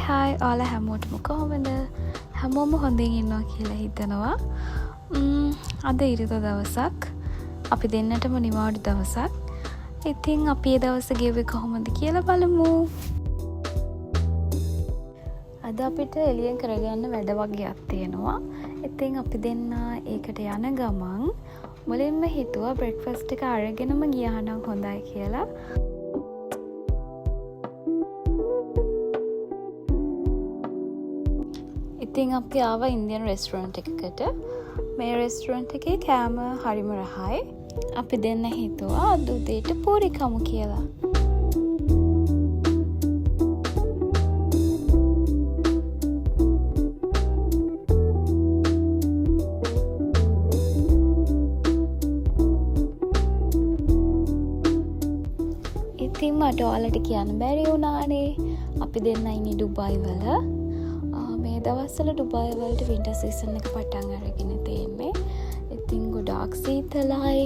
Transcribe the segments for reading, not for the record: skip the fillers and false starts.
Hi ඔයාලා හැමෝටම කොහොමද? හැමෝම හොඳින් ඉන්නවා කියලා හිතනවා. අද ඉරිදා දවසක්. අපි දෙන්නටම නිවාඩු දවසක්. ඉතින් අපි ඒ දවස ගෙවුවේ කොහොමද කියලා බලමු. අද අපිට එළියෙන් කරගන්න වැඩ වගේක් තියෙනවා. ඉතින් අපි දෙන්න ඒකට යන ගමන් මුලින්ම හිතුවා බ්‍රෙක්ෆාස්ට් එක අරගෙනම ගියා නම් හොඳයි කියලා. ඉතින් අපි ආවා ඉන්දියන් රෙස්ටුරන්ට් එකකට. මේ රෙස්ටුරන්ට් එකේ කෑම හරිම රහයි. අපි දෙන්න හිතුවා අද උදේට පූරි කමු කියලා. ඉතින් මට ඔයාලට කියන්න බැරි වුණානේ. අපි දෙන්න ඉන්නේ ඩුබායි වල. මේ දවස්වල ඩුබායි වලට වින්ටර් සීසන් එක පටන් අරගෙන තියෙන්නේ. ඉතින් ගොඩාක් සීතලයි.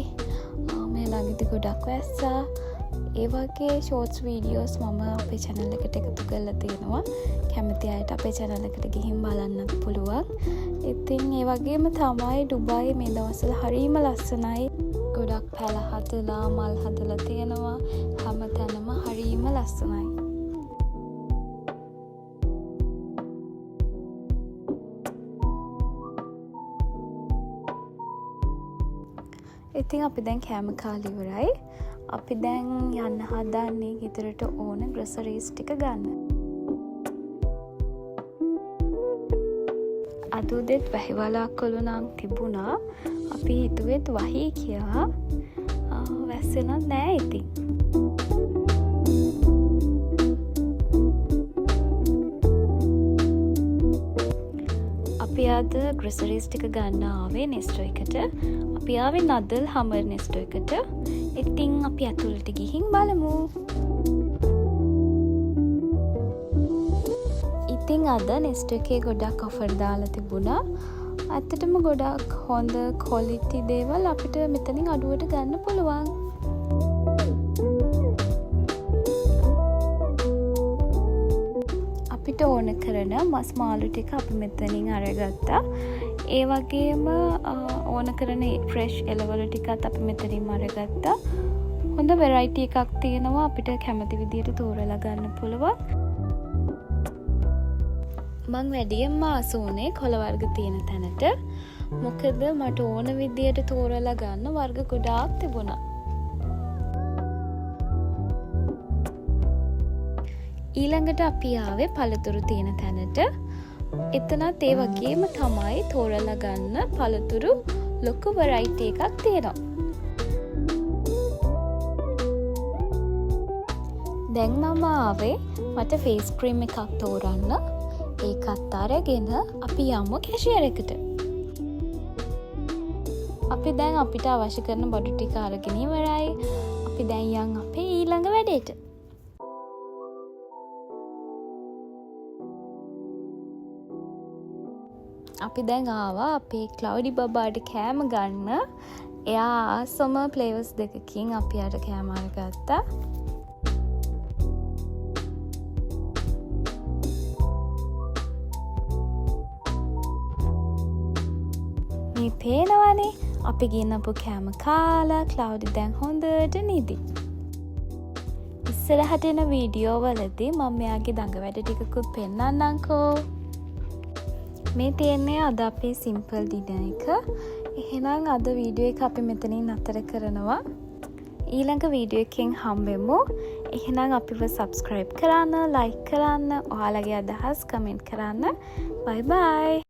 මේ ළඟදී ගොඩක් වැස්සා. ඒ වගේ ෂෝට්ස් වීඩියෝස් මම අපේ channel එකට එකතු කරලා තියෙනවා. කැමති අයට අපේ channel එකට ගිහින් බලන්නත් පුළුවන්. ඉතින් ඒ වගේම තමයි ඩුබායි මේ දවස්වල හරිම ලස්සනයි. ගොඩක් පැල හදලා මල් හදලා තියෙනවා. හැමතැනම හරිම ලස්සනයි. ඉතින් අපි දැන් කෑම කාලා ඉවරයි. අපි දැන් යන්න හදන්නේ ගෙදරට ඕන ග්‍රොසරීස් ටික ගන්න. අද උදේත් වැහිවලාකුළු නම් තිබුණා. අපි හිතුවෙත් වහී කියලා. වැස්සෙනත් නෑ ඉතින්. අපි අද ග්‍රොසරීස් ටික ගන්න ආවේ නෙස්ටෝ එකට. අපි ආවේ නදල් හමර් නෙස්ටෝ එකට. ඉතින් අපි ඇතුළට ගිහින් බලමු. ඉතින් අද නෙස්ටෝ එකේ ගොඩක් ඔෆර් දාලා තිබුණා. ඇත්තටම ගොඩක් හොඳ ක්වොලිටි දේවල් අපිට මෙතනින් අඩුවට ගන්න පුළුවන්. අපිට ඕන කරන මස් මාළු ටික අපි මෙතනින් අරගත්තා. ඒ වගේම ඕන කරන ෆ්‍රෙෂ් එළවලු ටිකත් අපි මෙතනින් අරගත්තා. හොඳ වෙරයිටි එකක් තියෙනවා. අපිට කැමති විදියට තෝරලා ගන්න පුළුවන්. මං වැඩියෙන්ම ආස වුණේ කොළ වර්ග තියෙන තැනට. මොකද මට ඕන විදියට තෝරලා ගන්න වර්ග ගොඩාක් තිබුණා. ඊළඟට අපි ආවේ පළතුරු තියෙන තැනට. එතනත් ඒ වගේම තමයි තෝරලා ගන්න පළතුරු ලොකු වෙරයිටි එකක් තියෙනවා. දැන් මම ආවේ මට ෆේස් ක්‍රීම් එකක් තෝරන්න. ඒකත් අරගෙන අපි යමු කැෂියර් එකට. අපි දැන් අපිට අවශ්‍ය කරන බඩු ටික අරගෙන ඉවරයි. අපි දැන් යන් අපේ ඊළඟ වැඩේට. අපි දැන් ආවා අපේ ක්ලවුඩි බබාට කෑම ගන්න. එයා ආසම ෆ්ලේවර්ස් දෙකකින් අපි අර කෑම අරගත්තා. මේ පේනවනේ අපි ගෙනපු කෑම කාලා ක්ලවුඩි දැන් හොඳට නිදි. ඉස්සරහට එන වීඩියෝ වලදී මම මෙයාගේ දඟ වැඩ ටිකකුත් පෙන්නන්නම්කෝ. මේ තියෙන්නේ අද අපේ සිම්පල් ඩිනර් එක. එහෙනම් අද වීඩියෝ එක අපි මෙතනින් නතර කරනවා. ඊළඟ වීඩියෝ එකෙන් හම්බෙමු. එහෙනම් අපිව subscribe කරන්න, like කරන්න, ඔයාලගේ අදහස් කමෙන්ට් කරන්න. bye bye.